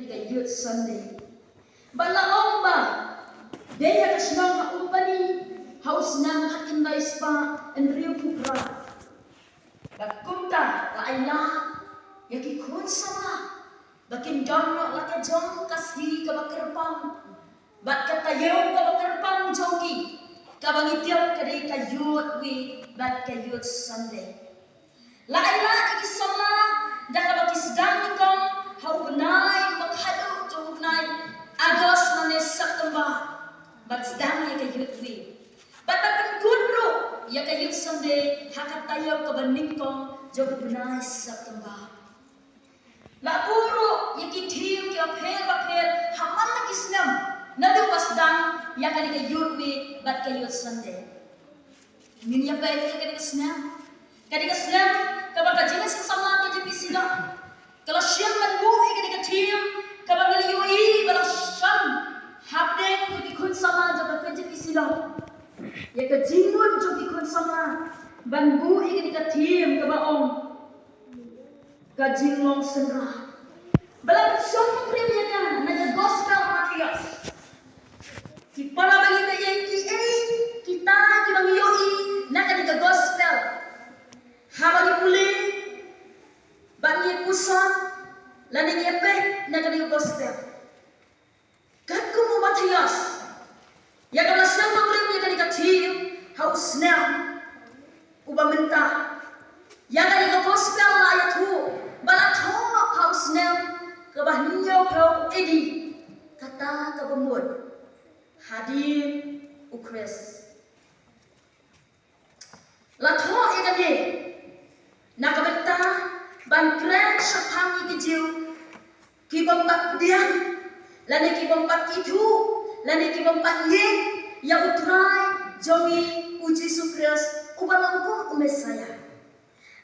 ketika Youth Sunday. Balaong ba? Daya kasinang haumpani, haus nang hakinday spa, and Rio Pupra. Bagkumta, laila, yaki kun sama. Bakin dono laka jong kasdi kabakerpang. Bat katayo kabakerpang joki. Kabangitil kadai kayut wi bat kayut Sunday. Laila iki sama dah kabakisdang nikong hau benai makhadu jong benai Agos nane September bat sedang ya kayut wi. Bat bakan kudru ya kayut Sunday hakat tayo kabaningkong jong benai September. La puro yaki tim ki apel hamal lagi senam nadu pasdang ya kali kayut wi bat kayut Sunday. Min ya baik kali senam. Kali senam kabaka jenis sama ke jepi sila. Kalau siang menbuhi kali tim kabang liui bala syam habdeng ikut sama jaga ke jepi sila. Ya ke jingun jo ikut sama banbuhi kali tim kabaong kajinglong senra. Bala syam krim ya kan naga gospel Matias. Kipala bagi ke yeki kita kibang yoi nak naga gospel. Habagi puli bangi pusan lani ngepe naga naga gospel. Katku mu Matias. Ya kalau syam krim ya kan tim haus nam uba mentah. Ya naga gospel ayat hu bala thok haus nam kabah ninyo kau edi kata kabemut hadir ukres la tho edane nakabenta ban kren sapang igiu ki bombat dia lani ki bombat itu lani ki bombat ye ya utrai jongi uji sukres ubalangku umesaya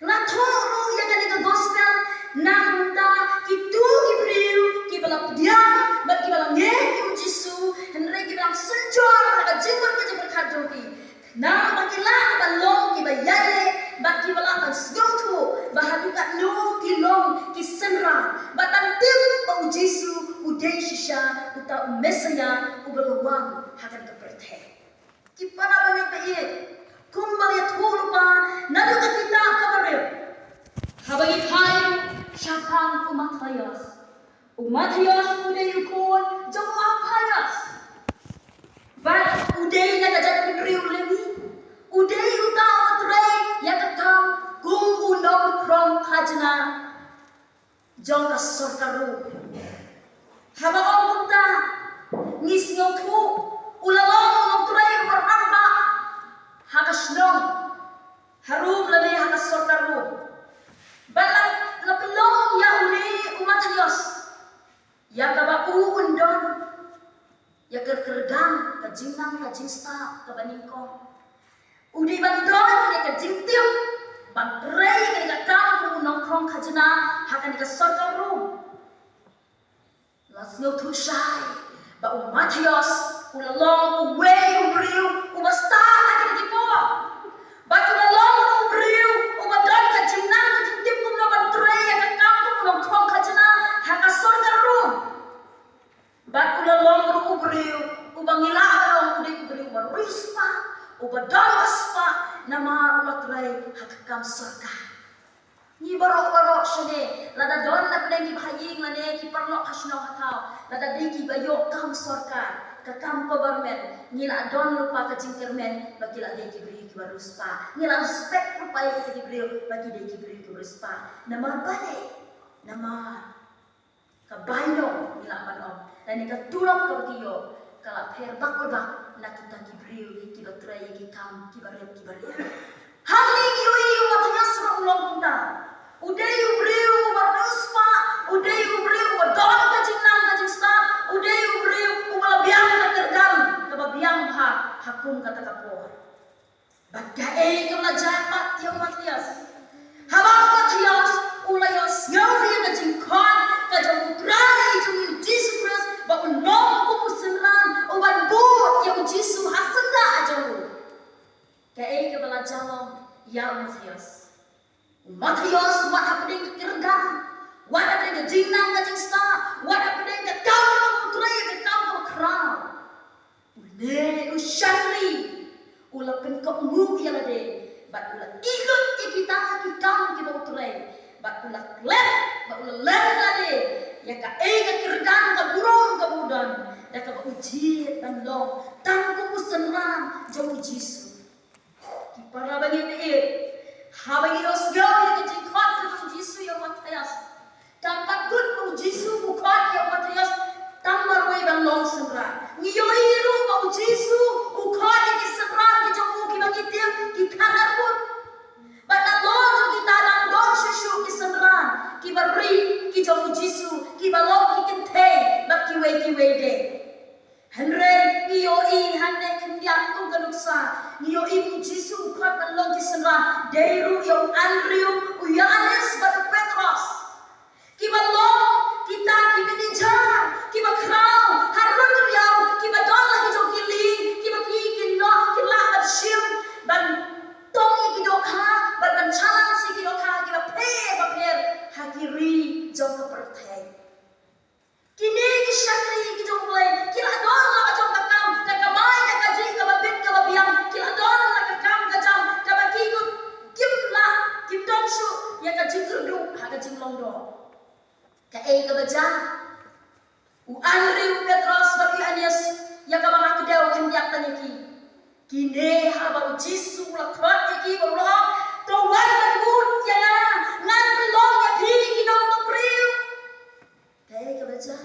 la tho ro ya gani gospel namta kitu kibriu kibalap dia bagi balang ye Yesu henry kibalang senjor ada jimat ke berkat joki na bakila balong kibayale bagi balang sgotu bahadukat no kilong kisenra batantim bau Yesu udai shisha uta mesaya ubalawang hakan keperteh kipana banyak baik kumbal ya tulpa nadu kita kabaril habagi kai syakang Umatayas uday ukon jong apayas. Bat uday nagajat pinriu lewi. Uday utaw matray yakakaw kung unom krong kajna jong kasorkaru. Habang punta ngisngong tu ulalong matray maramba hakasnong harum lani hakasorkaru. Balang lapilong ya uli umatayas. Ya kabaku undon ya kerkerdam kajinang kajingsta kabaningkong udi bandon ya kajingtiw bangrei ka kakang nongkrong kajina hakan ka sorgaru lasno tushai ba umatios ulalong uwe ubriu umasta akan dipo ba ulalong ubriu umadon kajinang kajingtiw kumno bangrei ya kakang nongkrong kajina haka sorgaru bat ulalong ubriu ubangila along ubriu barispa ubadalgaspa nama ulatray hakakam sorga ni barok shane lada don na plengi bahaying lane ki parlo kasno hataw lada diki bayo kam sorga kakam government nila don lupa kajingkermen bagi la diki beri ki baruspa nila respect lupa ya ki beri bagi diki beri ki baruspa nama bale nama kabaino nila panom dan ika tulang kabagiyo kala per bakbak na kita kibriu kibatray kikam kibarep kibaria haling iu matanyas ra ulang punta uday ubriu baruspa uday ubriu badon kajinang kajingsta uday ubriu ubalabiang na kergam kababiang hakum kata kapo bagae kamajapat yang Matias habang Matias ulayos ngawi kajingkon kajang utray jung Jesus Christ ba unom kupusenran uban but yang Jesus hasenda ajaru kaya kebala jalong ya Matias Matias what happening ke kirgan what happening ke jinang ke jingsta what happening Ne usyakri ula pen ko ngu yala de bat ula ilut ikita kikam kiba uturai bat ula klep bat ula lala de ya ka ega kerdan ka burung ka budan da ka uji dan long tangku kusenran jauh Yesus ki para bagi de habagi osgau ya ke jikot ka Yesus ya matayas tampat good mo Yesus bukot ya matayas tamar way bang long senran ngiyoiru mo Yesus ukot ya senran ki jauh ki bangitim ki kanar pun bata long kita lang don Yesus ki senran ki bari ki jauh Yesus ki balong ki kente bak ki way de Henry iyo in hande kendian ku ganuksa iyo ibu Yesus ukot balong ki senran deiru yo Andrew uya Anes batu Petros kiba long kita kiba ninjar kiba krau harun riau kiba dola kijo kiling kiba kikin no kila bat shim ban tong kidokha ban chalang si kidokha kiba pe baper hakiri jong ka perthai kini ki shakri kijo mulai kila dola ka jong ka kam ka kamai ka kaji ka babit ka babiang kila dola ka kam ka jam ka bakiku kimla kim dong shu ya ka jingkerdu ha ka jinglong do ka ka baja u Andri u Petros bagi Anies ya ka mga kidaw kandiak taniki kine haba u Yesus la krat iki bawla to wan good ya ngan long ya thi kinong to priu ka baja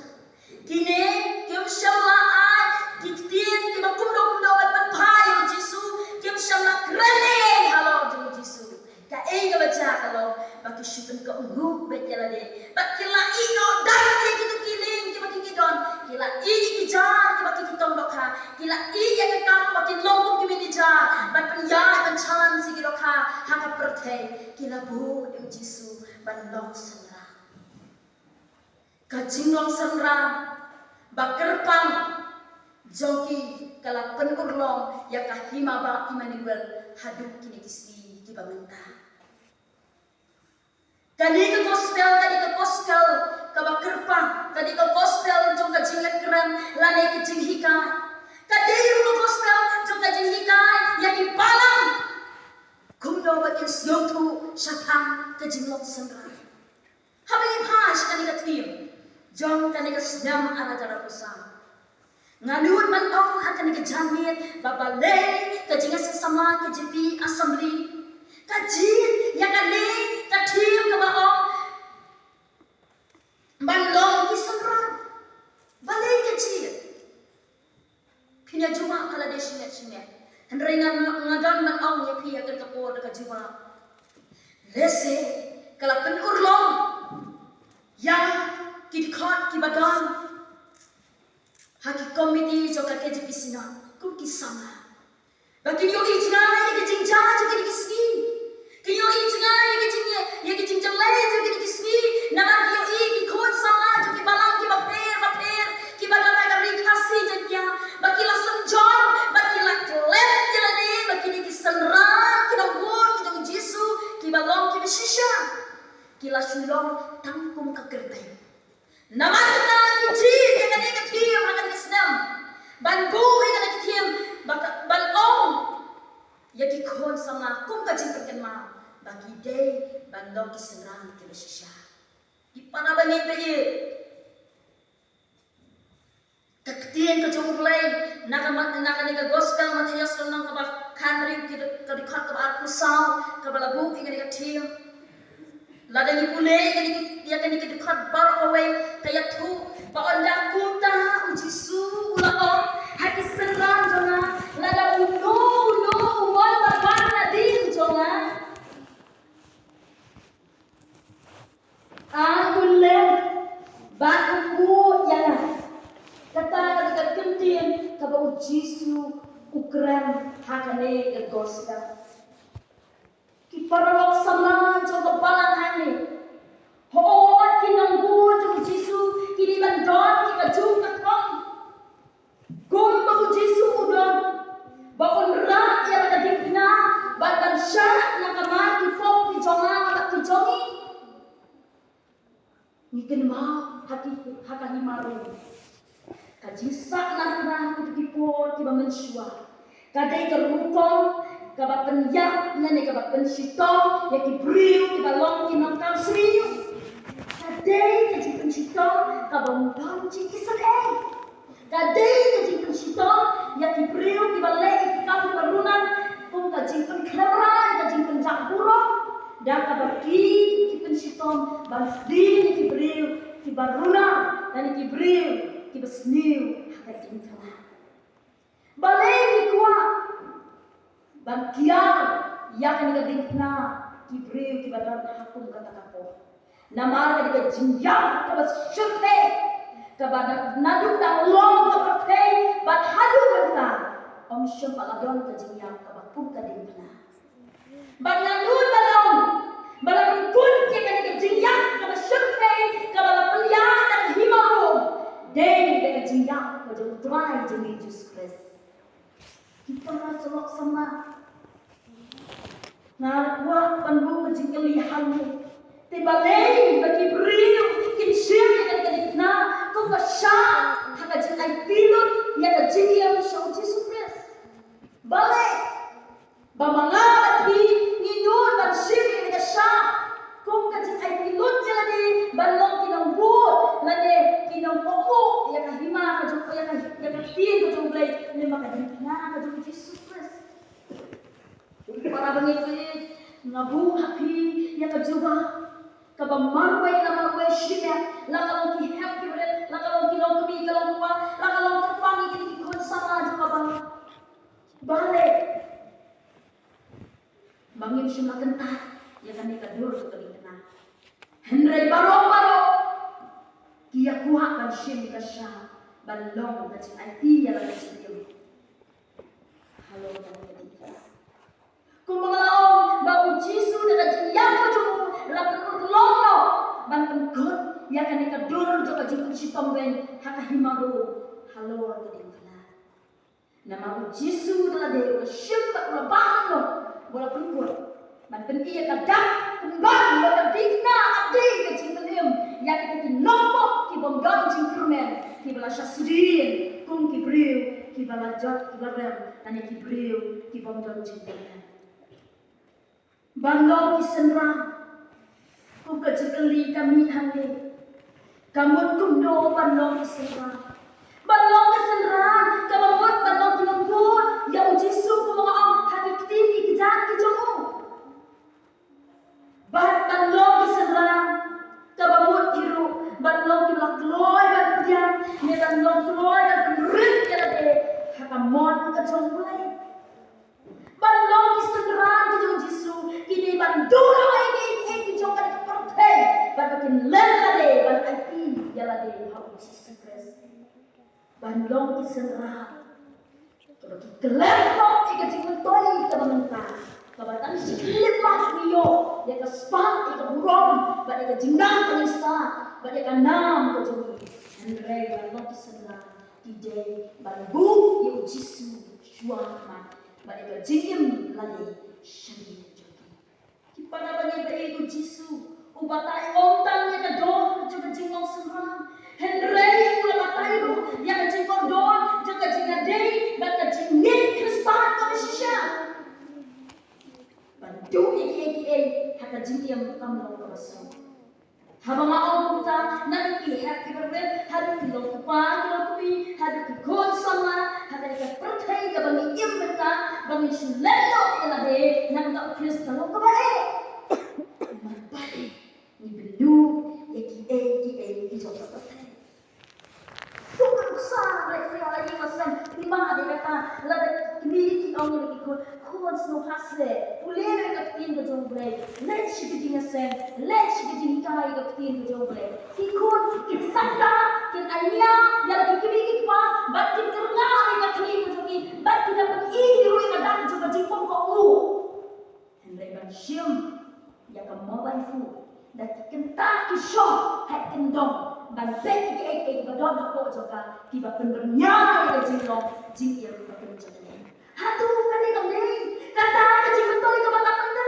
kine kim shamla ai kiktien ki bakum do ban pai u Yesus kim shamla krane halo u Yesus ka baja kalau bagi syukur ke ungu betjala de bakila ino dan kitu kiling bagi kidon kila i kijar bagi kitong dokha kila i ya ke kam bagi longkum kimi jar ban penya ban chalan si dokha haka perthe kila bu em Yesus ban long senra ka jinglong senra bakerpang jongki kala penurlong ya ka himaba Immanuel haduk kini kisi kibamenta kadi ke gospel ka bakerpang kadi ke gospel jong ka jingat keren lane ke jinghika kadi ru gospel jong ka jinghika ya ki palang kumdo ba ke syongtu syatang ke jinglok senra habis pas kadi ka tim jong kadi ka snam ana jara kusam nganun man ong akan ke jamit babale ke jingat sesama ke JP assembly kajin ya kali katim ke baong bandong kisenran balai kecil pinya juma kala de sinet hendrengan ngadan man ong ya pia ke kapor ke juma lese kala penurlong yang kidikhat kibadan haki komiti joka ke jipisina kum kisama bagi yo ijnai ke jingja ke dikisni kiyo ijnai ke jingye ye ke jingjang lai ke dikisni nama kiyo ki khot sama jo ki balang ki baper ki balang ka rikasi jatya baki la sanjor baki la klep jane baki ni kisanra ki dongor ki dong Yesu ki balang ki bishisha ki la shulong tangkum ka kertai nama na ki ji ke kani ka thiam hakan islam ban go ke kani thiam ban ong ya ki khon sama kum ka jing perken ma bagi day bandong ki senang ki besisha ki pana bani pe kaktien ka jong play naka ni ka gospel Matias nang ka ba kanri ki ka di khat ka ba ku sao ka bala bu ki ka thiam lada ni pule ki ya ka ni ki khat bar away kaya thu ba onda kuta Yesu ula on haki senang jona lada uno wal barbana din jona Akulle baku yana kata ketika kentien kabau Yesu ukran hakane ke gospel ki paralok sama jong balang hane ho kinanggu jong Yesu kini bandon ki kajung katong gum bau Yesu udon baun ra ya ka dikna ban syah na kamar ki fok ki jonga ki jongi Niken mau hati hakani maru. Kaji sak na ku ki por ki ki ba mensua. Kadai ka rukong ka ba penyak na ni ka ba pensito ya ki brio ki ba long ki nang kau serius. Kadai ka ji pensito ka ba mudam ji kisakay. Kadai ka ji pensito ya ki brio ki ba le ki ka ba runan kung ka ji penklaran ka ji penjakburo dan ka ba ki pensito ba di ki brio ki ba runan dan ki brio ki ba sniu ka ji penklaran. Balai ki kuat Bangkiang yakin kadingna kibreu kibadan hakum kata kapo. Namar kadika jinjang kabas syurte kabada nadu dang long kapate bat hadu kanta. Om syum paladon kajinjang kabakum kadingna. Bat nadu balong balong kun kadika jinjang kabas syurte kabala peliang dan himarum. Dei kadika jinjang kajung try jeng Yesus Kristus. Kita rasa sama Ngarwa pandu kejingkelihan tiba lei bagi beriu kinsyir yang kadikna kau kasya haka jing ai pilot ya ka jingiam show Jesus Christ balik bamanga di nginun ban syir yang kasya kau ka jing ai pilot ya lagi balong kinong bud lagi kinong pomo ya ka hima ka jung ya ka tin ka jung blai ni maka dikna ka jung Jesus Christ para bangit ngabu happy ya kajuba kabamarway na marway shimya lakalong ki happy red lakalong ki long kami kalong pa lakalong terpangi kini kon sama juga bang bale bangin shimla kenta ya kan ikadur kali kena Henry baro kia kuha kan shim kasya balong ka cin IT ya lagi sendiri halo dan ketika kung mangalaong ba ujisu na kajiyang ko jung lapun lono ban pengkot ya kan ikadur jo kajing sitong ben haka himaru halo kading kana nama ujisu na de ko shimba ko bano bola pengkot ban pen iya kadak kembang bola digna adi kajing kelim ya kita nompo ki bongdon jing kermen ki bala syasudin kung ki briu ki bala jot ki barem ani ki briu ki bongdon jing kermen Banggau kisenra ku kecekeli kami hande kamut kumdo banggau kisenra kamut banggau kinongkut ya ujisu ku mga ang hakikti ikijat kijomu bat banggau kisenra kabamut iru banggau kilakloy bandian ne banggau kloy dan rit kelade hakamon kejongulay banggau kisenra kijong jisu kini bandulo ini kijong kali keperte bakin lelade ban IT jalade hau Jesus Christ bandong kisenra kalau kelepok jika jingun toi kabangenta kabatan sikilip mahmiyo ya ka span ika burom ba ika jingang kanista ba ika nam kajungi andre bandong kisenra today bandu yu jisu shuahman ba ika jingim lade shani pada banyak dari itu Jisu, ubatai ontang yang kedon, juga jingong serang, Henry ulah batai itu yang jingong don, juga jinga day, baka jingin Kristan komisisya. Bantu iki haka jingiam kamu lo kawasan. Haba maong puta, nanti happy birthday, hari kilo kupi, hari kikon sama, hari pertai ka bangi imbeta, bangi sulelo ilade, nang tak Kristan lo kabae. Marbalik ni belu eki jota patay. Bukan besar lagi masan lima ada kata lada kemiliki orang lagi kuat snow hasle ulera katin ke jomble let shikijinga sen let shikijinga kai katin ke jomble ikut kisanda kin anya yang lagi kemiliki pa batin kerna ni katin ke jogi batin dapat ini rui kadang juga jipong ko lu hendak banshim ya ka mobile phone da kenta ki shop hat kendong ban bet ki badon ko joka ki ba pendernya ya jinglong jingir ba penjane hatu kali kami kata ka jingtoi ka mata panda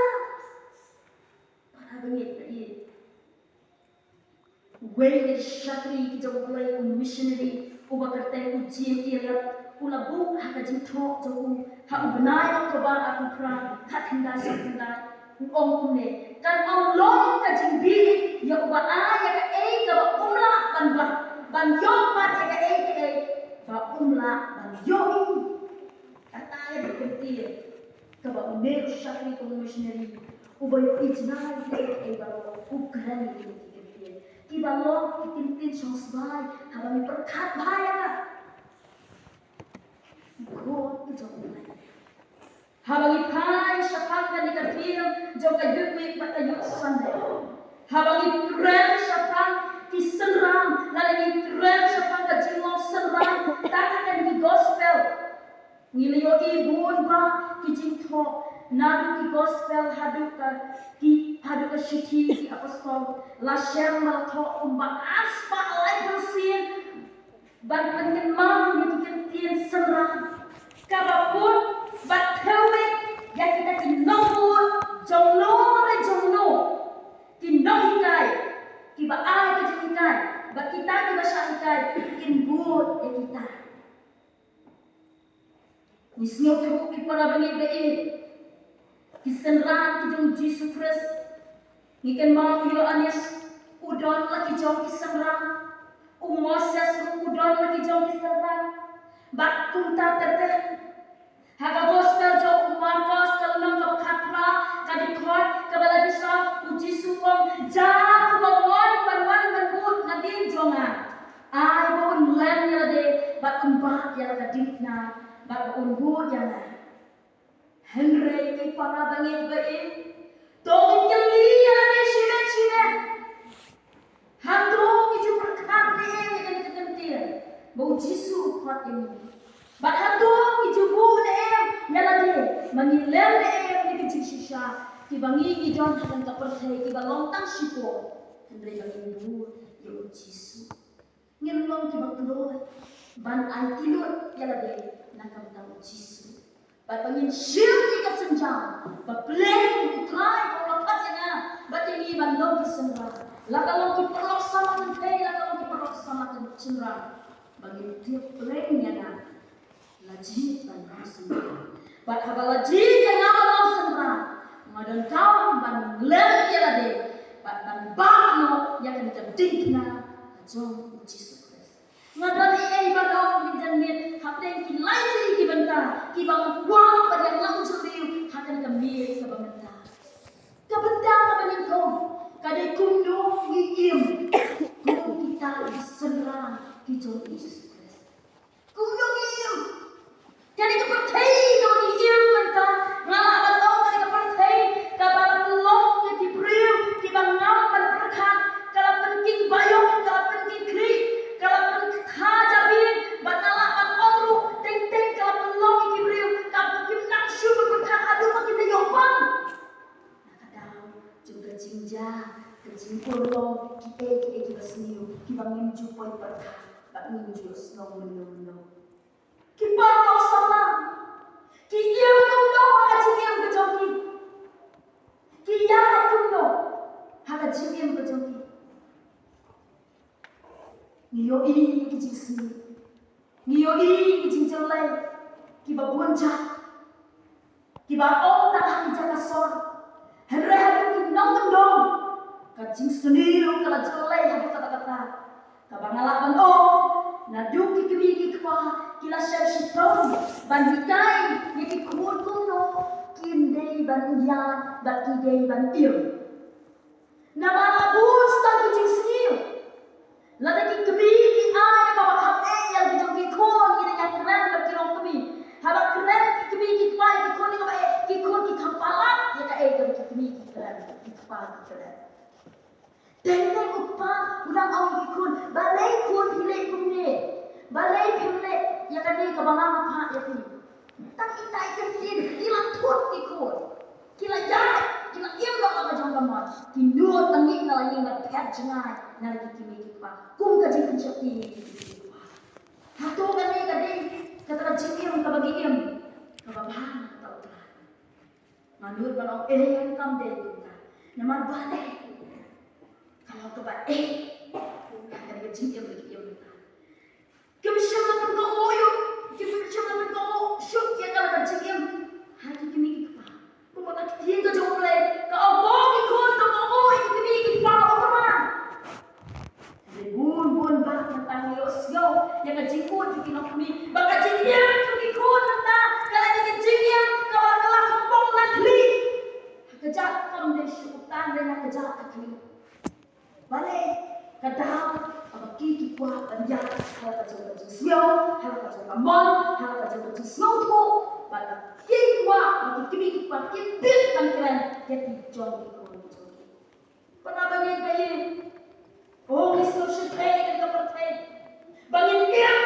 para bengit tadi way ni shatri ki jog play missionary uba karte jim irat ula bu haka jim thok joku ha benai ok kabar aku pra khathinda sakhinda ong ne kan ong long ka jim bi ya uba a ya ka e ka ba umla ban yo pa ya ka e ba umla ban yo kata ya berhenti ka ba uner syakri missionary uba yo ijna e ba ukran ni Kiba lo itin sosbai habang perkat bahaya God kejauhan habang ipai syafang ni kafir jauh kayut ni patayut sandai habang ipren syafang kisenram lalu ipren syafang kajimau senram takkan di gospel ngiliyo ibun ba kijinto nadu ki gospel hadu ka shiki ki apostol la shem mal tho umba aspa lai sin ban pangen mang ni ki tien serang kabapun bat thewe ya kita ki nomut jongno ki nohikai ki ba ai ka jikai ba kita ki ba syaikai kin buat ya kita nisnyo thu ki para bangi bei kisenran ki jong Jesus Christ ngiken mau yo anis udon lagi jong kisenran umoses udon lagi jong kisenran bak kunta tete haga gospel jong Marcos kalunang ka khatra kadikot kabala bisa uji supong ja kubawon banwan banbut nadin jonga ai bon len ya de bak umba ya kadikna bak unbut ya Henry ki para bangit bain tong kelia ni sine handong itu berkat ni yang ketentir bau jisu kuat ini bat handong itu bu ni nyalade mangilem ni ki shisha ki bangi ki jon hakan ka perthai ki balong tang sipo Henry bangin bu yo jisu ngilong ki baklo ban ai tilut nyalade nakam tang jisu Bapangin siung ika senjang, bapleng utrai kalau katanya, batingi bandong kisenra, lakalong kiperok sama kentai, lakalong kiperok sama kencenra, bagi tiap plengnya na, lajit bandong senra, bat habalajit yang awal senra, madan kau bandong lem ya lade, bat bandong yang kita dingna, jom uji Ngadali ay bagaw minjanit hapeng kilay ki banta ki bang wang padang lang suriu hakan kami ka banta ka banta ka banintong kadai kundo ngiem kung kita diserang ki jong Jesus Christ kundo ngiem jadi kepercay ka ngiem banta ngala batong ka kepercay ka balong ki priu ki bang ngam berkat kala penting bayong kala penting kri kala Hajabin, batala ban omru, teng kalau pelong ikibriu, kamu kim nak syukur berkat adu makin dayopang. Nakadaw, juga jingja, kejimpurlo, kita basniu, kibangin jupoy berkat, bak minjus nong menung. Kiparlo sama, kiyam kuno hajimiam kejoki, kiyam kuno hajimiam kejoki. Ngiyo ini kijing seni, ngiyo ini kijing jelai, kiba bonjak, kiba om tak hati jaga sor, henry hati kinong kendong, kijing seni lu kala jelai hati kata-kata, kaba ngalapan om, naduk kikibigi kwa, kila syar syitong, bandikai, yaki kumur kuno, kindai ban iyan, bakidai ban il. Nama labus tak kijing seni. Lada ki kemi ki ay ka bakap yang ki jong ki kon ki yang keren ba ki rong kemi haba keren ki kemi ki pai ki kon ki kon ki kapalat ya ka ka ki kemi ki keren ki kepala ki keren tengok upa ulang aw ki kon balai kon hile kumne balai pimle ya ka ni ka bangang pa ya ki tak itai ke tin ilang thot ki kon kila ya kila im lo ka jong kamot ki nuot tangi na lang na pet jangai na ki kemi kung kajing pensyaki hato kadai kata jingim kabagim kababahan tau ta manur balong yang kam de ta naman bane kalau ke ba kata jingim ta kami siapa pun kau yang ngejikut di kinong kami. Baka jingyan di kun nanda kalau di jingyan kalau kelah kampung negeri. Kejak kam de syukutan dengan kejak kami. Balik kadang apa kiki kuah banyak hal kejak siau, hal kejak kamon, hal kejak siau tu. Pada kiki kuah bagi kami kuah kipit kan keren jadi jom di kun. Pernah bagi oh, social trade ke partai. Bangin iam,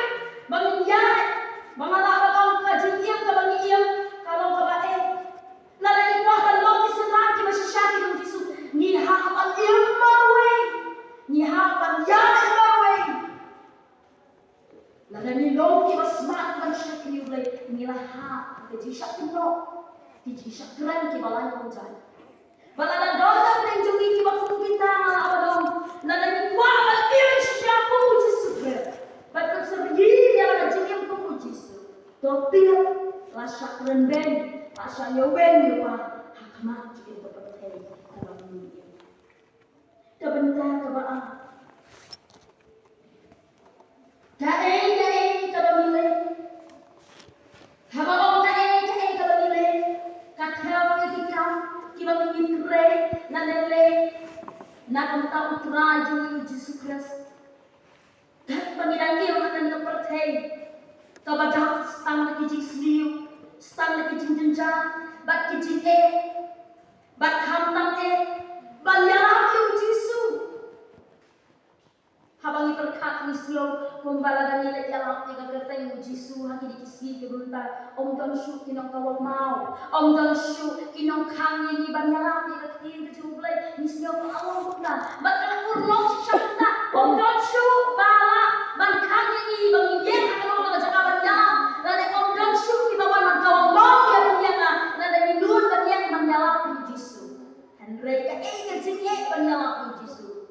bangin yai, mengalah kalau kaji iam ke bangin iam, kalau ke bae. Lalu ni kuah dan lagi senang kita syaki dengan Yesus. Ni hapan iam marwe, ni hapan yai marwe. Lalu ni lagi basmat dengan syaki ulai. Ni lah hak kaji syaki no, kaji syaki keren kita balai kunjai. Balada dosa menjungi kita kita apa dong? Lalu kuah beriam syaki Yesus. Bapak sendiri yang ada jengkel tubuh Yesus. Totil lasak rendeng, lasak nyowen lupa hakmat kita berpercaya dalam dunia. Kebentar kebaan. Kae kebamile. Habang kae kebamile. Kathau kita mengikre nanele. Nak tahu kerajaan Yesus Kristus. Panggilan dia akan kepercayai. Kepada stang lagi jisliu, stang lagi jenjang, bat kijin bat hamtam banyak Yesus. Habang iperkat mislo, kumbala dan nilai jalak tiga kerteng Yesus haki dikisi kebunta. Om don syu kinong kawal mau, om don syu kinong kang yang iban jalak tiga kerteng kejublay. Mislo ko awal bunda, bat kalau kurlong syakta, om don syu bala ban kang yang ibang yen kalau mga jakaban jalak. Lalu om don syu ibawan magkawal mau yang yana, lalu minun ban yang manjalak ni Yesus. Henry ka jingye ban jalak ni Yesus.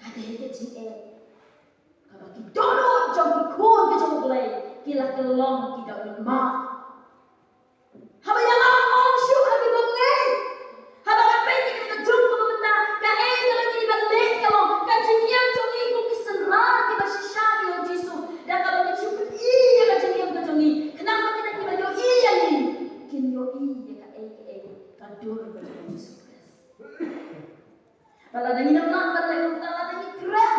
Kadang kecil, kalau kita dulu jauh ikut ke jauh belai, kila kelong kita lima. Haba yang lama syuk haba belai, haba apa ini kita jumpa benda, kalau kita balik kalau kacing yang jauh ikut kesenang kita sisa dengan Yesus. Dan kalau kita syukur iya kacing yang kejungi, kenapa kita yo iya ni? Kini yo iya kadur dengan Yesus. Kalau ada yang nak balik kalau ada keren,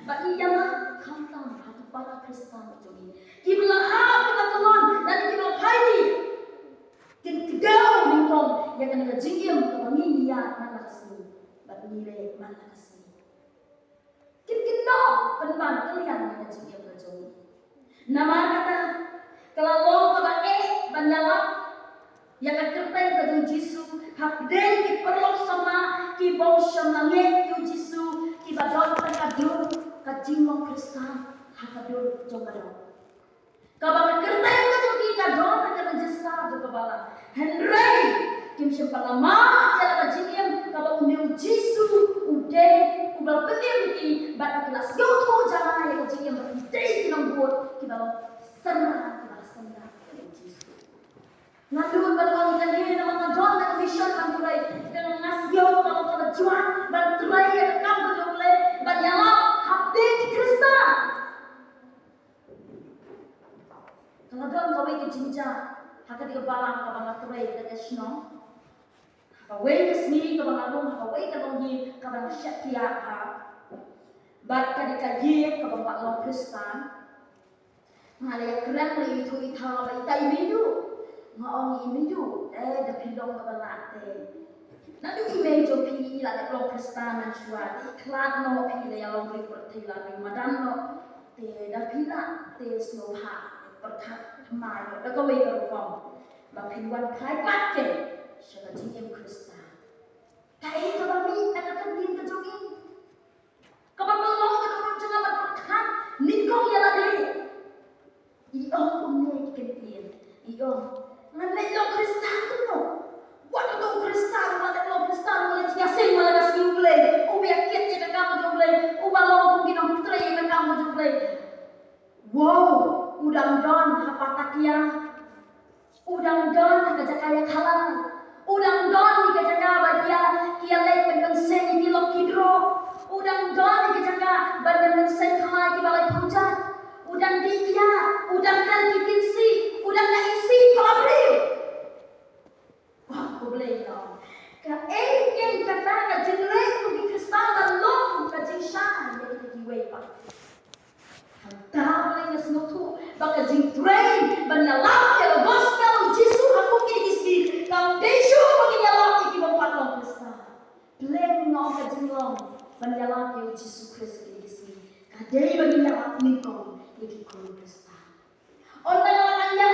bagi yang nak kantam hati para Kristen itu. Kita hal kita telon dan kita pagi. Kita mingkong yang kena jingim kebangi ya mana kasih, bagi nilai mana kasih. Kita penpan kalian mana jingim kejungi. Nama kata kalau lo kebangi banyak yang kerten kejung Yesus, hak den diperlok sama kibau semangat yu Yesus, kibadon kadur kajingong Kristen, hak kadur jomado. Kabang kerten kejung kadon kejung Yesus juga bala. Henry kim sempalama jalan kajingem kabang yu Yesus ude ubal pendim ki bat kelas youthu jangan ya kajingem berhenti kinong buat kibau senang. Nandun berkali kali nama kajon dan mission banturai dengan ngasio kalau terjuan banturai yang kamu jomle banyalah hati Kristen. Kalau kamu kawai ke jinja, haka tiga balang kabang banturai ke desno, kawai ke sini kabang alung, kawai ke dongi kabang syakya ha, bat kadika ye kabang balang Kristen. Ngalaya keren le itu itawa itai medu. Ngaong imidu, dah pilong kebelat nanti imejo pi la de long Kristen suat iklan no pi le yang long pertila ni madan no dah pila snoha perkat mai dah kau ikut kau bapin wan kai pakai siapa jingim Kristen kai kabami ada kendin kejogi kababelong kedorong jangan berkat nikong ya lagi iong umne kendin iong ngalai lo Kristen tu no, buat lo Kristen, buat lo Kristen, boleh ciasing malah kasih ulai, ubiak kiat je kamu jomlay, ubalo mungkin orang putra yang kamu jomlay. Wow, udang don apa takia, udang don agak kaya kalah, udang don ni kerja bagia, kia lek pengen sen di lo kidro, udang don ni kerja bagian sen kaya Hantama na sinuto, baka jing train, banyalang ya gospel of Jesus ako kinikisi, foundation banyalang ikibang patlong Krista. Blame no ka jinglong, banyalang ya Jesus Christ kinikisi. Kadai banyalang nito ikikul Krista. On nanya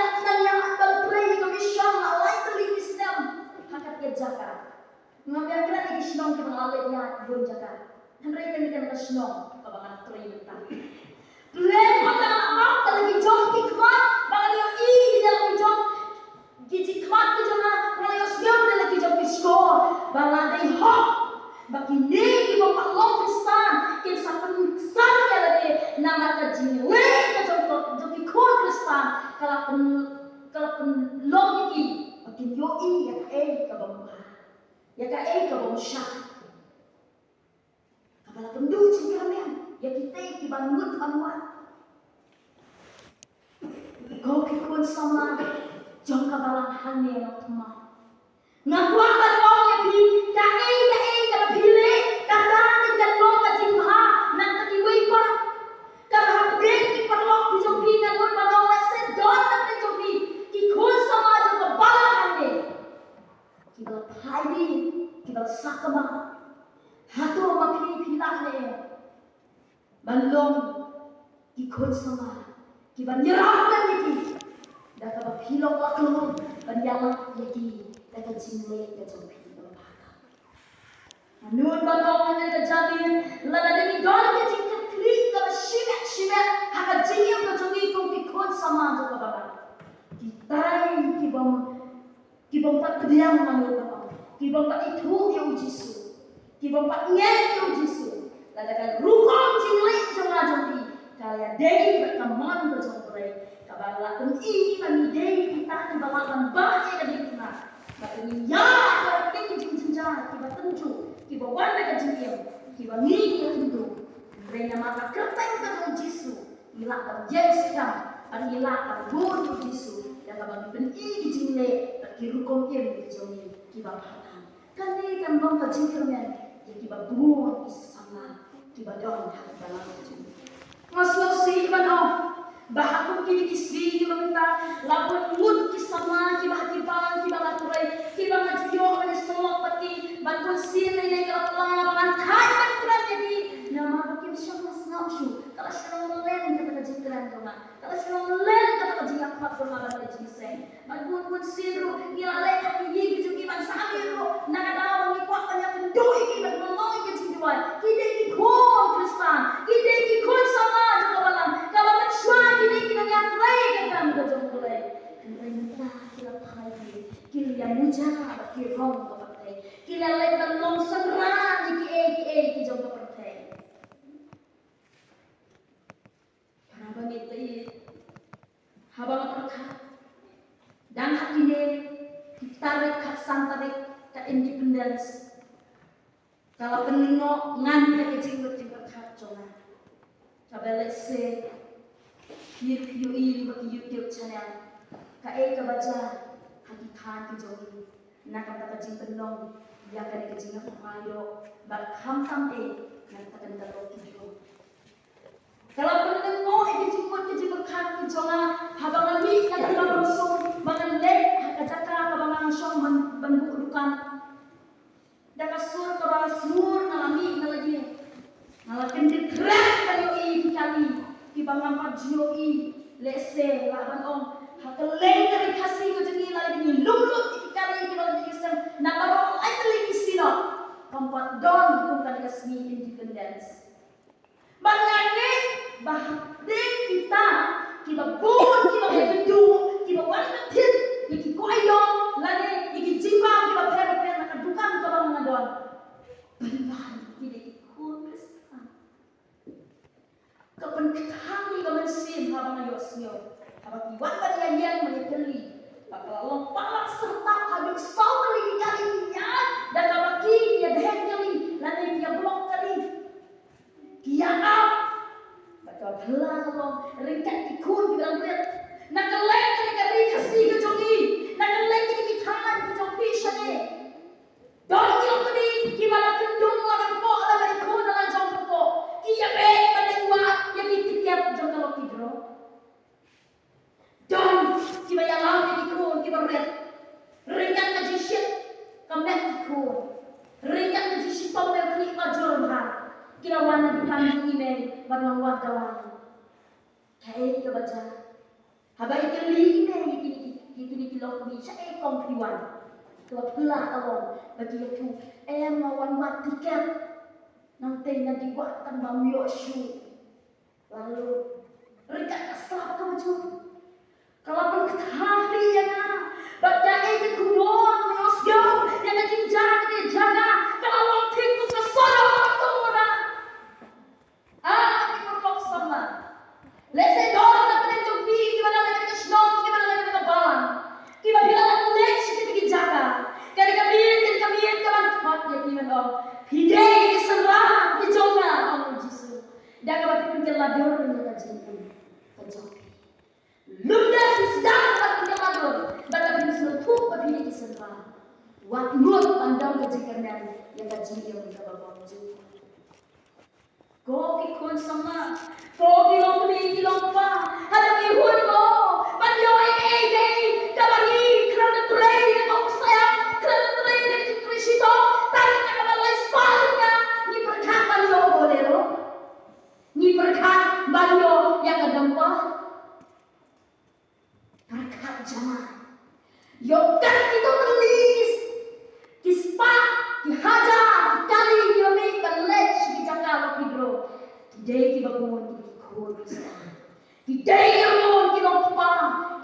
pray commission alay tulis nam hakat ya jaka. Ngabiar kena ikisnong ke mengalir ya bun jaka. Henry kan kasnong kabangan tray mentah. Blame orang amak lagi jom kikmat, bagaimana di dalam jom kikmat ke jomna, bagaimana siam lagi jom kiskor, bagaimana hok, bagaimana di bawah long Kristen, kisah pensan ya lagi nama kajingle ke jom kikot Kristen, kalau penlong ini, bagaimana yoi ya ke bawah, ya ke bawah syah, kalau penduci kalian. Ya kita dibangun anuan. Kau kikun sama jom kabalang hane nak tema. Ngakuan orang yang pilih, kalau pilih, kata kita lo kajing ha, nak terkiwai pa. Kalau habis diperlok dijobi nangun balang lesen don nak dijobi. Kikun sama jom kabalang hane. Kibal haidi, kibal sakama. Hatu makni pilah le. Balong ikut sama kiban nyerahkan lagi dah kaba pilok waktu banyalang lagi dah kajingle dah jompi berpakai anun balong dah kajabin lada demi don kajing keklik kaba shimet haka jingim dah jompi ikut sama jom kaba kitai kibam pat kediam anun balong kibam pat itu yang Yesus kibam pat ngek yang Yesus ladakan rukun jingle jangan jompi kalian dei berteman berjomplay kabalakan ini bagi dei kita balakan banyak dari kita bagi ya berarti jenjang kita tentu kita warna kejadian kita ngini tentu mereka maka kerteng betul Yesus ilakan Yesus kan ilakan bodoh Yesus yang kabagi beni jingle bagi rukun ini jompi kita bahkan kan ini kan bang kejadian yang kita buat sama kita doang dalam itu. Masuk sih mana? Bahkan kini istri kita minta labuan mud kisama kita hatiban kita laturai kita ngajiyo mana semua pati bantuan sini yang kita pelan kai bantuan jadi nama bagi siapa senapsu kalau senang melen kita kajiran cuma kalau senang melen kita kajian apa bermalam di sini bantuan siru kita lek hati gigi juga kita sambil nak ada orang ikut banyak pendoi kita ngomong kejiduan kita ikut Kristen kita ikut sama juga balang kalau mencuat kita nyatrai kan gajong mulai kita kita pagi kita yang muja kita rong kepakai kita lepas long serang kita jom kepakai para bangiti habang perkat dan hakine ditarik kat santarik kat independence kalau peningo ngan ke jinggot kat jona kabelek se yui bagi YouTube channel kae ka baca hati than ke jogi nak kata jing pendong ya kan ke jing ko ayo bal kham tam nak takan dalo video kalau pendengo ke jing khat ke jonga habang ami ka dalo song bangan le ka jaka ka bangan song ban bu dukan da ka sur ka ba sur na ami na lagi ngalakin di trek kayo kali kibang ampat jioi lese laban om hakeleng dari kasih ko jengi lagi ni lulut ikali kibang jengisem na baro ay tali sino kampat don kung kali kasmi independence bangane bahde kita kibang bon kibang hindu kibang wantin iki koyo lani iki jimbang kibang per nakadukan ka bang ngadon balikan kini ikut kapan kami kemensin habang ayosyo habang iwan barian menyekeli bakal Allah palak serta habang sawali kali niat dan kabaki dia dehen kali nanti dia blok kali dia up bakal belang Allah ringkat ikut bilang berat nak keleng kali kasih ke jogi nak keleng kali tangan ke jogi syane don kali gimana kendung lawan po lawan ikut dalam jongko iya baik pada red. Ringan ka jishit kamet ko. Ringan ka jishit pamel kli majurha. Kinawan na dikandung ime manwawad dawan. Kaya ka baca. Habay kali ime kini kilong kami siya kong piwan. Tuwa pula awon bagi aku mawan matikan nanti na diwaktan mamyo syu. Lalu ringan ka sa ka majur. Kalau pun ketahui jangan baca ini kumon miosyo yang kecinjang dijaga kalau waktu itu kesana orang kita kok sama lese dorang dapat jumpi gimana lagi ke snow gimana lagi ke balan kita bilang leks kita dijaga kali kami kawan kuat ya gimana hidai keserah dijonga Allah Yesus dan kalau kita ladur dengan kajin kajin Lumda sedang berkenaan, bagai seluruh bagi keserah. Waktu pandang kejikan yang kaji yang berkabang jauh. Kau ikut sama, kau kilom pa, ada ihun mo, panjang kabagi kerana terai kau sayang, kerana terai yang cikrisito, tadi nak balai sepalnya, ni berkat banyo bolero, ni berkat banyo yang kedempa. Berkat jangan. Yokan kita tulis. Kispa, dihajar, dikali, diambil, balik, dijaga, hidro. Tidak kita bangun, kita kod bisa. Tidak kita bangun, kita lupa.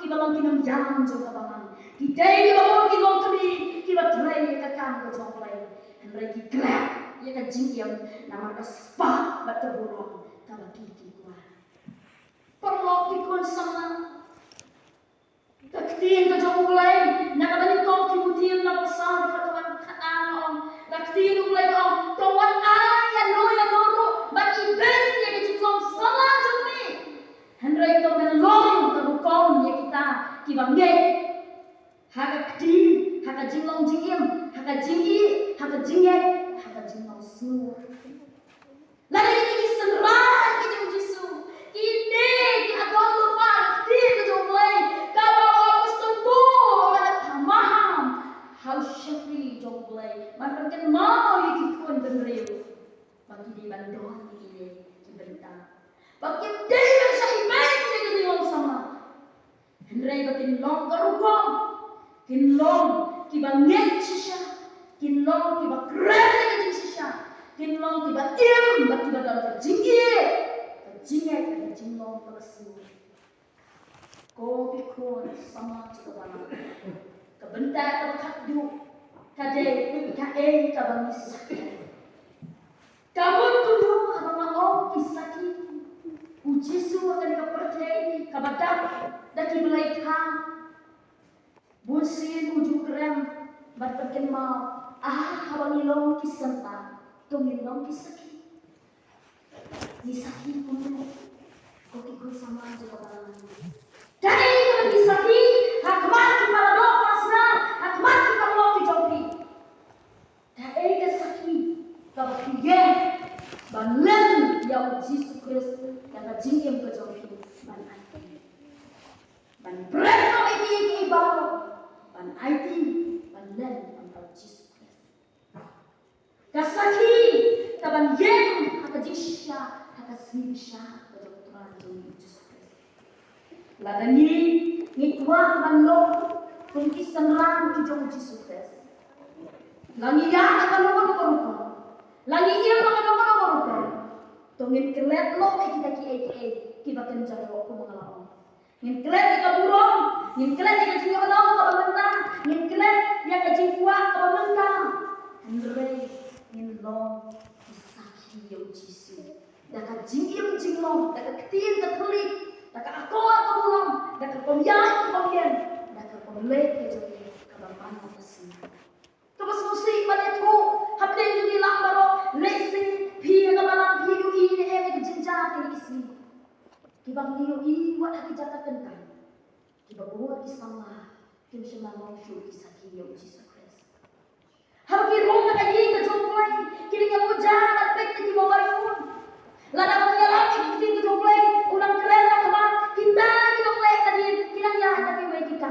Kita bangun, kita jangan juga bangun. Tidak kita bangun, kita kami, kita terai, kita kam, kita jomplay. Dan mereka gelap, ia kan jingkiam, nama kespa, batu burung, kalau kita kuat. Perlu pikun sama. Laktiin ka jong ulay, nakabalik ko kimutin na pasal katuan kaang laktiin ulay ko, tuwan ay ano, mag-ibig niya kajikong sama jong ni. Henry to melong kabukong niya kita, kibangge. Haka kdi, haka jinglong jingim, haka jingi, haka jingye, haka jinglong sur. Lagi ini disenrah ki jong Jisu, ini ki adon lupa, kdi ka jong ulay, how syafri jong bulay makan mau ikut benriu bagi di bandung ini berita bagi dia saya iman dengan yang sama Henry batin long karukong kinlong kibangit siya kinlong kibakren dengan siya kinlong kibaim bagi dalam kajingit kajinglong tersu ko pikun sama juga bana kebentar kabakadu kade kabangis kamu tuh abang mau kisaki ujisu akan kepercayai kabadak daki belai kang busin uju krem berperken mau abang ilong kisanta tungilong kisaki kisaki pun kok ikut sama aja kabalan jadi kalau kisaki hakmat kepala dok pasna hakmat kepala loki jopi dai kesaki kabakiye banlen ya Yesus Kristus yang kajingim ke jopi ban IT ban breno iki baru ban IT banlen antara Yesus Kristus kasaki kaban yem hakajisha hakasmisha ke dokteran Yesus Ladani ngikuah banlo kungkisan ram kijong Yesus Kristus. Langi ya akan nomor-nomor. Langi iya akan nomor-nomor. Tongin kelet lo kita kita kencar lo mengalami. Ngin kelet kita burung, ngin kelet kita jinga lo mentah, ngin kelet ya kajing kuah mentah. Andre ngin lo disaki yo Yesus. Dak kajing lo, dak ketin ketelik. Daka aku pulang, daka pembiayaan, daka pemlek kecuali kabaman apa-sih. Terus musik pada tu, habis itu bilang baru lesi, pihak kabalan pihak ini kejenjang ini isi. Kibang pihak ini buat lagi jatah kentang. Kibang buat kisah kim semua mau syur kisah kiyau Yesus Kristus. Habis rumah kaji kejumpai, kini kamu jalan pek di mobile phone. Lada punya lagi kini kejumpai, ulang keren lah kawan. Kita mulai tadi kita ya tapi kita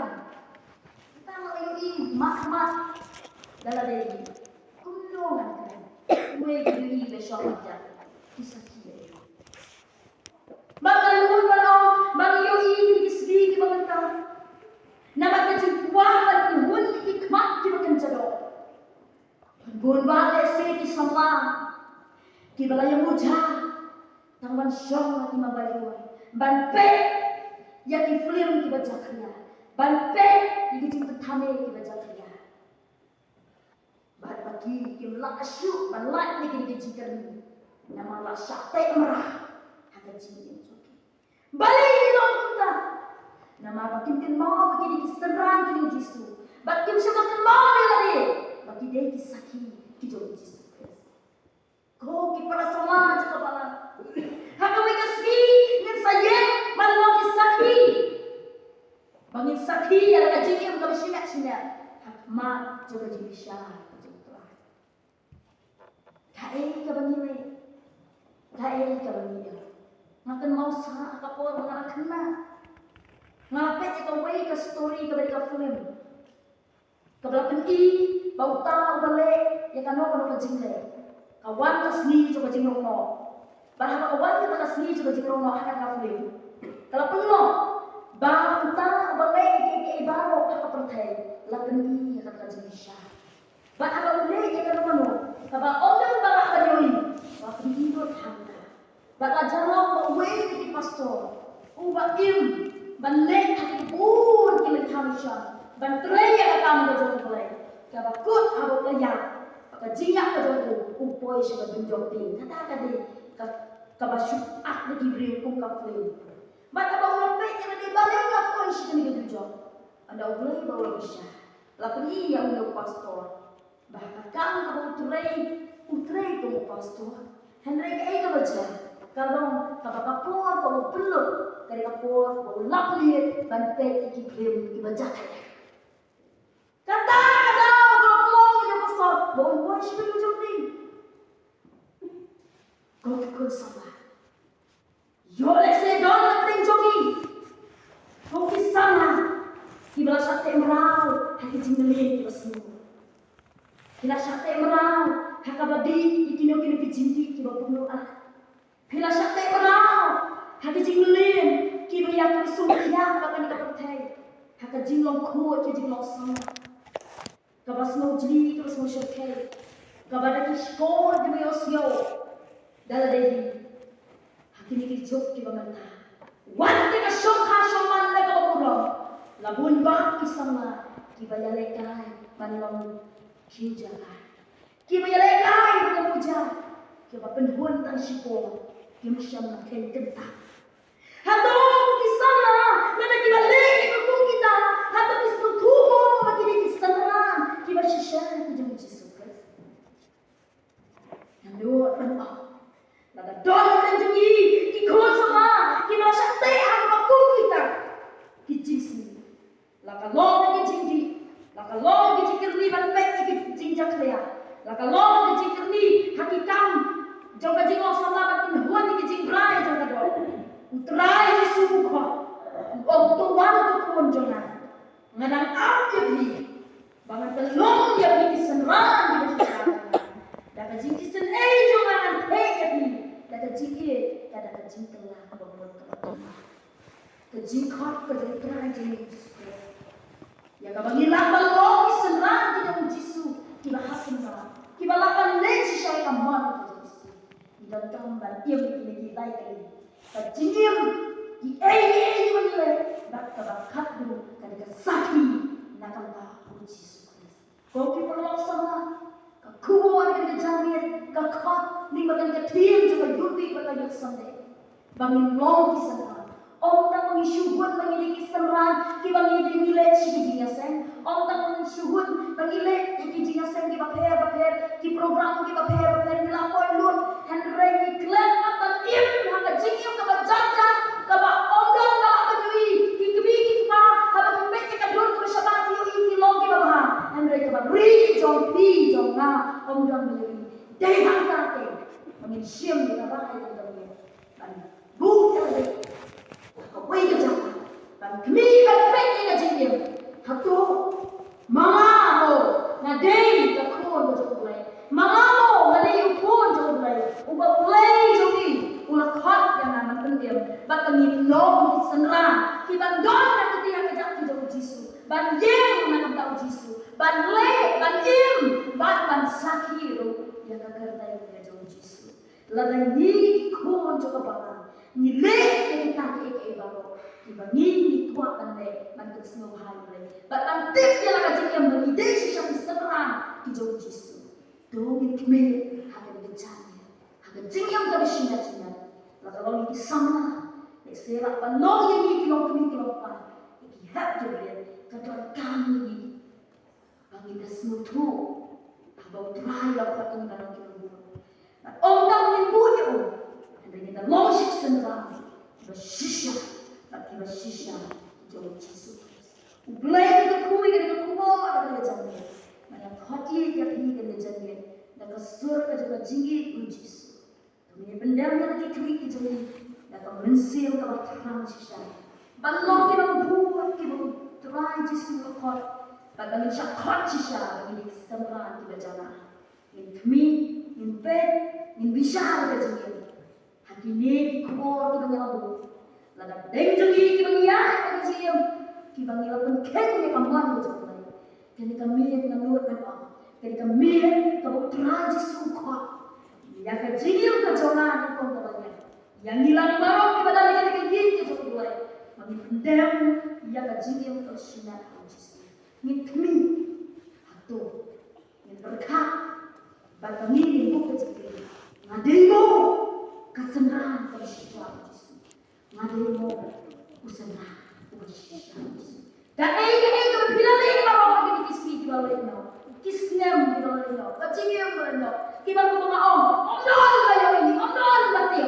balaya muja tangban syong lagi mabaliwan ban pe yaki film ki baca kriya ban pe yaki jing pertame ki baca kriya ban pagi ki melak asyuk ban lak ni ki jingkerni nama la syate merah haka jing joki balik ni long kunta nama bakin kin mau bagi di serang ki jisu bakin semakin mau ni lagi bagi dia ki saki ki jisu ko ki para sama jika bala haka we kasi ngin sayet malmo ki saki bangin saki ala ka jingim ka sinak ma joga jimisha kae ka bangile makan mau sa ka por mga kana ngapet ka way ka story ka balik ka film kablapan i bauta bale ya kano ka jingle kawan ka sni jo ka jingle no bahwa kawan ka sni jo ka jingle no haka ka film kalau penno bauta bale ke ibaro ka perthai lapan i ka jimisha ba aba ule ya kano kaba orang bala ka yoi ba pinto thanda ba ka jalo ba we ki pastor uba im ban le hati pun ki thamsha ban treya ka kam do jole ka ba kut abo ka ya ka jinga ka do upoi sa binjok ti kata ka di ka ba shu ak ni gibril ku ka fle ba ta ba ulo pe ni di bale ka poi sa ni ka job anda ulai ba ulo bisa lapni ya ulo pastor ba ka kam ka utrei ko pastor henry ka ai ka baca kalau kapapapor kau peluk dari kapor kau lap lihat bantai iki klem ibaca kaya kata kalau mau ya pastor mau buat sih macam ni kau ikut sama yo lese don penting jogi kau kisana kibala sate merau hati jingelin pasmu kibala sate merau hakabadi ikino kino kijinti kibapuno Bila sate orang, haka jinglin, kiba ya kusumkiya baka ni kapatay, haka jinglong ko, ki jinglong sama, kabas mo jli, kabas mo shokay, kabada ki shkol, kiba yosyo, dala dehi, haki ni ki jok kiba mata, wante ka shokha shoman na kapapuro, labun ba ki sama, kiba ya lekay, manlong kiujalay, kiba ya lekay, baka muja, kiba penhuan tan shikol, Kimusyam na kay kenta. Hato kisana na nakibalik kung kita. Hato kisnutuho makinikisana. Kiba siya kujang Jesus Christ. Nando ano. Nagadolo ng jungi. Kikot sama. Kiba siya ang makung kita. Kijisi. Lakalong kijingi. Lakalong kijikirni banpet kijingjak lakalong kijikirni hakikam. Jangka jingok sama batin huan ni kijing brai jangka do. Utrai suka. Tuan tu pun jangan. Ngadang apa ni? Bangan telung dia ni senran di sana. Dah kijing kisen jangan ni. Dah kijing kada kijing telah babon telah. Kijing khat kijing trai jing. Ya kabang ilang balong senran di dalam Jisu. Kiba hasin ka. Kiba lapan leci syai kaman. Dan kamban ia memiliki lain kajingim di ai menilai bakal bakat dulu kadang sakti nakal tahu Yesus Kristus kau perlu sama kekuatan yang dijamir kakak lima kali ketim juga yuti pada yang sampai bangin long di sana om tak mengisyuhun memiliki seran ki bangin dimilai sikijinya sen om tak mengisyuhun memilai sikijinya sen ki baper ki program ki baper dilapor lun Henry iklan akan im hanga jingyo ka bajanja ka ba omdong ka abadui kikbi kikpa haba kumbet ka dur ko shabati yo iki long ki baba Henry ka ba ri jong pi jong na omdong ni dei hanga ke mangin sim ni ba ka ka ni ban bu ka de ka wei ka jang ban kmi ka pet ka jingyo hatu mama mo na dei ka ko mo jong lai mama mo na dei ko jong lai ubah play jogi ulah khot yang aman pendiam bakal long senra kiban don na ketia kejak jong Jisu ban yeng na kau Jisu ban le ban im ban sakiro yang kagertai ya jong Jisu Ladang ni kon jo kabalan. Ni le kita ke baro. Ni kuat dan le man ke snow hai le. Batang tip dia la ka yang bagi dei sisam seberan ki jo Yesus. Do ni kme hakan bencana. Hakan yang ka bisina cina. La kalau ni sama. Le sera pa no yang ni kilo pa. Ki hat jo le ka don kam ni. Bagi dah semua tu. Abang try la ka in dalam kilo. Ông đang lên bút nhậu, để người ta lo sức sinh ra, và shisha, và khi mà shisha, cho Jesus. Ulay cái khui cái nó cũng có cái chân này, mà nó khó chi cái cái chân này, nó có sửa cái chỗ chính của Jesus. Mình bên đêm nó cái khui cái chân này, nó có mình siêu cái bát thang shisha. Bạn lo cái nó bút cái nó try Jesus nó khó, bạn đang chắc khó shisha, mình xem ra cái chân này, mình thmi in bed, in bisyara ka jengil. Hakine kibor ki bangila bu. Lada deng jengi ki bangiya ka jengil. Ki bangila pun ken ka man ko jengil. Kani ka miet na nuot na ko. Kani ka miet ka bu traji sukha. Ya ka jengil ka jonga ni ko ka bangya. Yang nilang marok ki badali ka yin ki jengil. Mami pendem ya ka jengil ka sina ka jengil. Ni kmi hato. Ni berkah Bapa ini buku cerita. Ngademo kesenangan bersyukur Yesus. Ngademo kesenangan bersyukur Yesus. Dan ini bila ini bawa lagi kisi di bawah ini. Kisnem di bawah ini. Kacing yang berenang. Kita bukan om dah kayak ini. Om dah mati.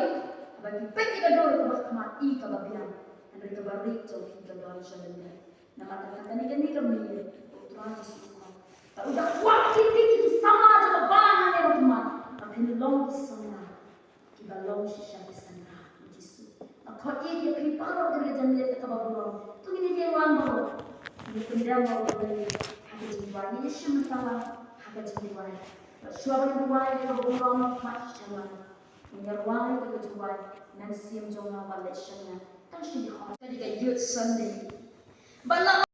Bagi pek kita dulu ke mati ke babian. Dan mereka balik jauh kita dari sana. Nama kata ini kami putra Yesus. Kalau dah kuat ini sama aja bahan yang rumah. Tapi long sana, kita long sisa sana, Yesus. Aku ini dia prepare dari jam dia tak bawa. Tu ini dia orang bawa. Ini pendam bawa dari ada jiwa. Ini semua ada jiwa. Suara jiwa itu bawa macam ini ruang itu jiwa. Nanti siam jonga balik sana. Kan sudah. Jadi kayak Youth Sunday. Balang